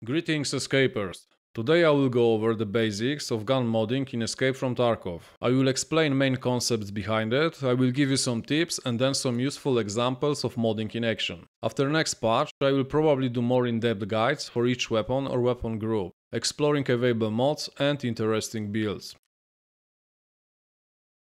Greetings escapers! Today I will go over the basics of gun modding in Escape from Tarkov. I will explain main concepts behind it, I will give you some tips and then some useful examples of modding in action. After next patch I will probably do more in-depth guides for each weapon or weapon group, exploring available mods and interesting builds.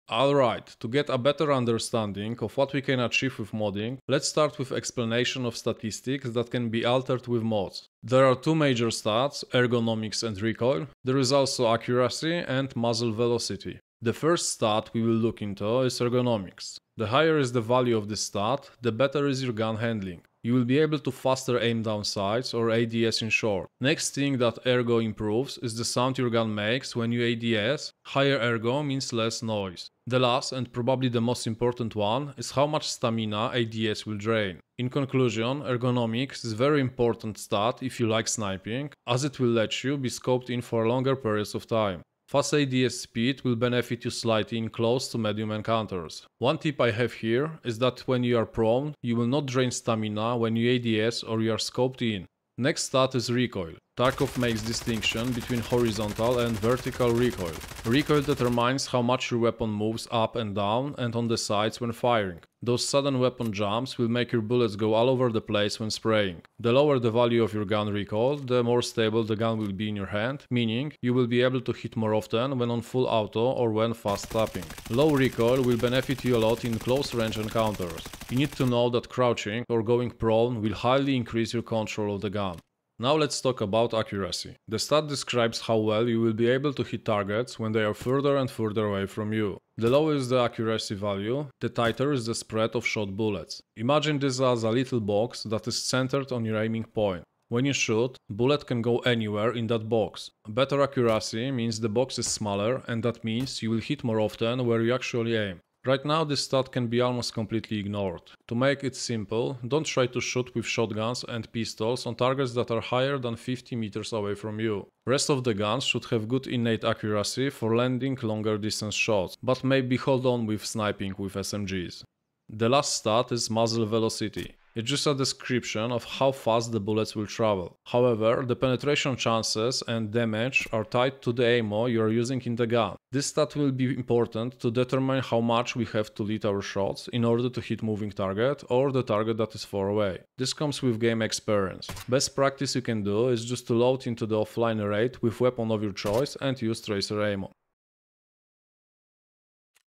Alright, to get a better understanding of what we can achieve with modding, let's start with explanation of statistics that can be altered with mods. There are two major stats, ergonomics and recoil. There is also accuracy and muzzle velocity. The first stat we will look into is ergonomics. The higher is the value of this stat, the better is your gun handling. You will be able to faster aim down sights or ADS in short. Next thing that ergo improves is the sound your gun makes when you ADS. Higher ergo means less noise. The last and probably the most important one is how much stamina ADS will drain. In conclusion, ergonomics is a very important stat if you like sniping, as it will let you be scoped in for longer periods of time. Fast ADS speed will benefit you slightly in close to medium encounters. One tip I have here is that when you are prone, you will not drain stamina when you ADS or you are scoped in. Next stat is recoil. Tarkov makes distinction between horizontal and vertical recoil. Recoil determines how much your weapon moves up and down and on the sides when firing. Those sudden weapon jumps will make your bullets go all over the place when spraying. The lower the value of your gun recoil, the more stable the gun will be in your hand, meaning you will be able to hit more often when on full auto or when fast tapping. Low recoil will benefit you a lot in close range encounters. You need to know that crouching or going prone will highly increase your control of the gun. Now let's talk about accuracy. The stat describes how well you will be able to hit targets when they are further and further away from you. The lower is the accuracy value, the tighter is the spread of shot bullets. Imagine this as a little box that is centered on your aiming point. When you shoot, bullet can go anywhere in that box. Better accuracy means the box is smaller and that means you will hit more often where you actually aim. Right now this stat can be almost completely ignored. To make it simple, don't try to shoot with shotguns and pistols on targets that are higher than 50 meters away from you. Rest of the guns should have good innate accuracy for landing longer distance shots, but maybe hold on with sniping with SMGs. The last stat is muzzle velocity. It's just a description of how fast the bullets will travel. However, the penetration chances and damage are tied to the ammo you are using in the gun. This stat will be important to determine how much we have to lead our shots in order to hit moving target or the target that is far away. This comes with game experience. Best practice you can do is just to load into the offline rate with weapon of your choice and use tracer ammo.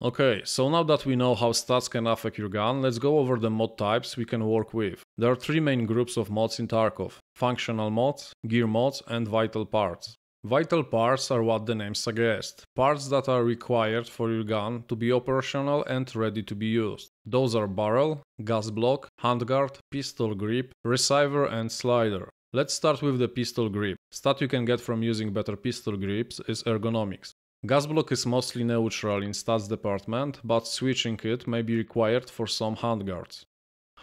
Okay, so now that we know how stats can affect your gun, let's go over the mod types we can work with. There are three main groups of mods in Tarkov: functional mods, gear mods, and vital parts. Vital parts are what the name suggests, parts that are required for your gun to be operational and ready to be used. Those are barrel, gas block, handguard, pistol grip, receiver, and slider. Let's start with the pistol grip. Stat you can get from using better pistol grips is ergonomics. Gas block is mostly neutral in stats department, but switching it may be required for some handguards.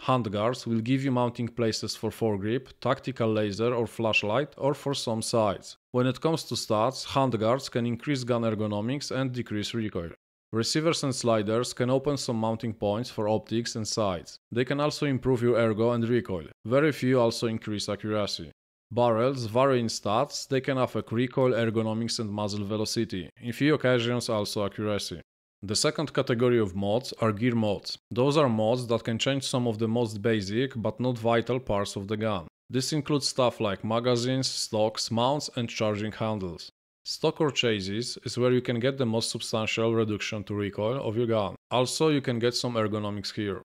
Handguards will give you mounting places for foregrip, tactical laser or flashlight, or for some sights. When it comes to stats, handguards can increase gun ergonomics and decrease recoil. Receivers and sliders can open some mounting points for optics and sights. They can also improve your ergo and recoil. Very few also increase accuracy. Barrels vary in stats, they can affect recoil, ergonomics and muzzle velocity, in few occasions also accuracy. The second category of mods are gear mods. Those are mods that can change some of the most basic but not vital parts of the gun. This includes stuff like magazines, stocks, mounts and charging handles. Stock or chassis is where you can get the most substantial reduction to recoil of your gun. Also you can get some ergonomics here.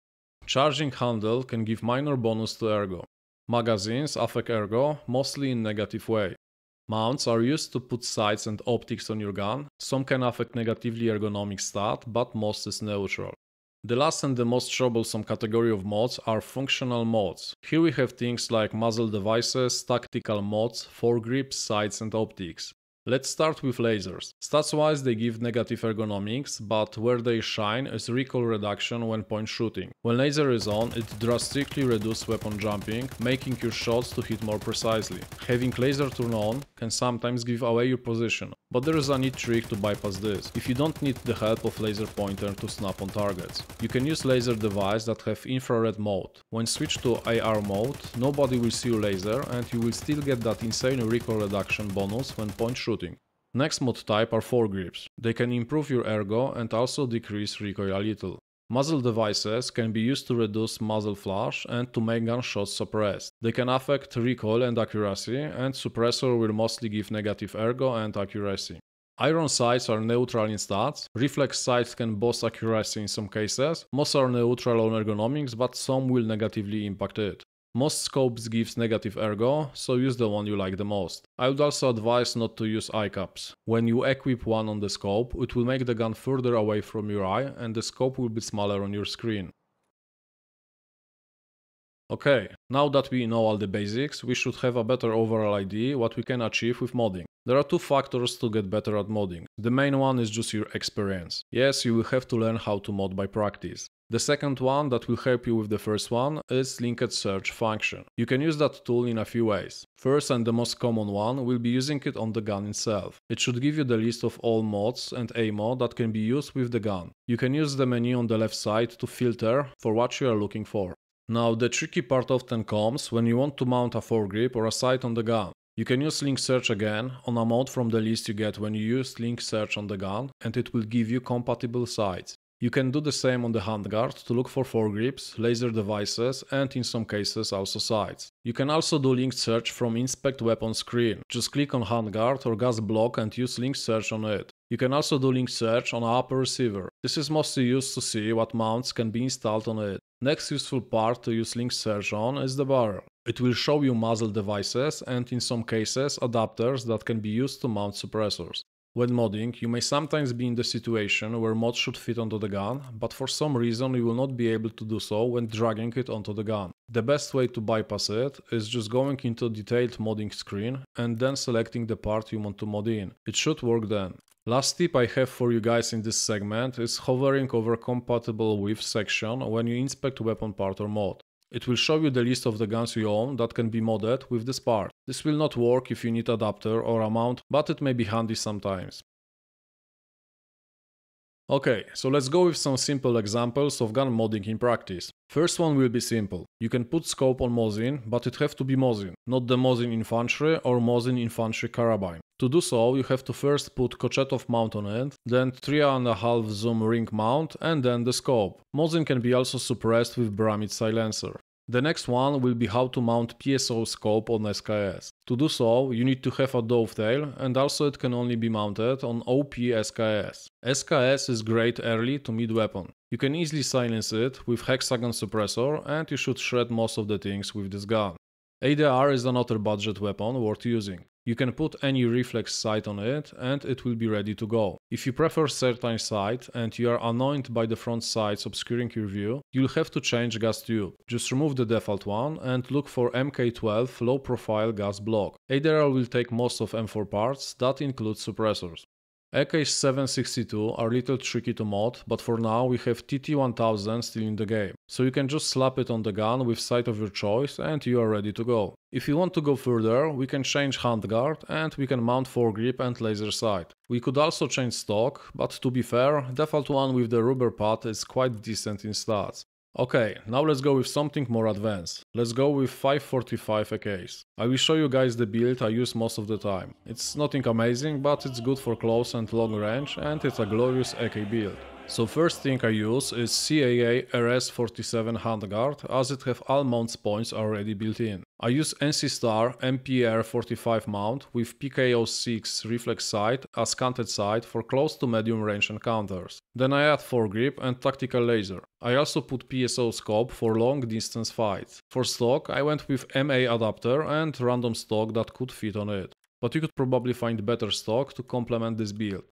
Charging handle can give minor bonus to ergo. Magazines affect ergo, mostly in negative way. Mounts are used to put sights and optics on your gun, some can affect negatively ergonomic stat, but most is neutral. The last and the most troublesome category of mods are functional mods. Here we have things like muzzle devices, tactical mods, foregrip, sights and optics. Let's start with lasers. Stats-wise they give negative ergonomics, but where they shine is recoil reduction when point shooting. When laser is on, it drastically reduces weapon jumping, making your shots to hit more precisely. Having laser turn on can sometimes give away your position, but there is a neat trick to bypass this. If you don't need the help of laser pointer to snap on targets, you can use laser devices that have infrared mode. When switched to AR mode, nobody will see your laser and you will still get that insane recoil reduction bonus when point shooting. Next mod type are foregrips. They can improve your ergo and also decrease recoil a little. Muzzle devices can be used to reduce muzzle flash and to make gunshots suppressed. They can affect recoil and accuracy, and suppressor will mostly give negative ergo and accuracy. Iron sights are neutral in stats. Reflex sights can boost accuracy in some cases. Most are neutral on ergonomics, but some will negatively impact it. Most scopes gives negative ergo, so use the one you like the most. I would also advise not to use eye caps. When you equip one on the scope, it will make the gun further away from your eye and the scope will be smaller on your screen. Okay, now that we know all the basics, we should have a better overall idea what we can achieve with modding. There are two factors to get better at modding. The main one is just your experience. Yes, you will have to learn how to mod by practice. The second one that will help you with the first one is linked search function. You can use that tool in a few ways. First and the most common one will be using it on the gun itself. It should give you the list of all mods and ammo that can be used with the gun. You can use the menu on the left side to filter for what you are looking for. Now the tricky part often comes when you want to mount a foregrip or a sight on the gun. You can use link search again on a mod from the list you get when you use link search on the gun, and it will give you compatible sights. You can do the same on the handguard to look for foregrips, laser devices and in some cases also sights. You can also do link search from inspect weapon screen. Just click on handguard or gas block and use link search on it. You can also do link search on upper receiver. This is mostly used to see what mounts can be installed on it. Next useful part to use link search on is the barrel. It will show you muzzle devices and in some cases adapters that can be used to mount suppressors. When modding, you may sometimes be in the situation where mods should fit onto the gun, but for some reason you will not be able to do so when dragging it onto the gun. The best way to bypass it is just going into detailed modding screen and then selecting the part you want to mod in. It should work then. Last tip I have for you guys in this segment is hovering over compatible with section when you inspect weapon part or mod. It will show you the list of the guns you own that can be modded with this part. This will not work if you need adapter or a mount, but it may be handy sometimes. Okay, so let's go with some simple examples of gun modding in practice. First one will be simple. You can put scope on Mosin, but it have to be Mosin, not the Mosin Infantry or Mosin Infantry Carabine. To do so, you have to first put Kochetov mount on it, then 3.5 zoom ring mount and then the scope. Mosin can be also suppressed with Bramit silencer. The next one will be how to mount PSO scope on SKS. To do so, you need to have a dovetail and also it can only be mounted on OP SKS. SKS is great early to mid weapon. You can easily silence it with hexagon suppressor and you should shred most of the things with this gun. ADR is another budget weapon worth using. You can put any reflex sight on it and it will be ready to go. If you prefer certain sight and you are annoyed by the front sights obscuring your view, you'll have to change gas tube. Just remove the default one and look for MK12 low profile gas block. ADR will take most of M4 parts, that includes suppressors. AK-762 are little tricky to mod, but for now we have TT-1000 still in the game, so you can just slap it on the gun with sight of your choice and you are ready to go. If you want to go further, we can change handguard and we can mount foregrip and laser sight. We could also change stock, but to be fair, default one with the rubber pad is quite decent in stats. Okay, now let's go with something more advanced. Let's go with 545 AKs. I will show you guys the build I use most of the time. It's nothing amazing, but it's good for close and long range and it's a glorious AK build. So first thing I use is CAA RS47 handguard, as it have all mounts points already built in. I use NC Star MPR45 mount with PKO6 reflex sight as canted sight for close to medium range encounters. Then I add foregrip and tactical laser. I also put PSO scope for long distance fights. For stock I went with MA adapter and random stock that could fit on it. But you could probably find better stock to complement this build.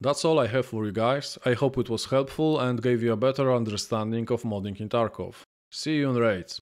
That's all I have for you guys. I hope it was helpful and gave you a better understanding of modding in Tarkov. See you in raids.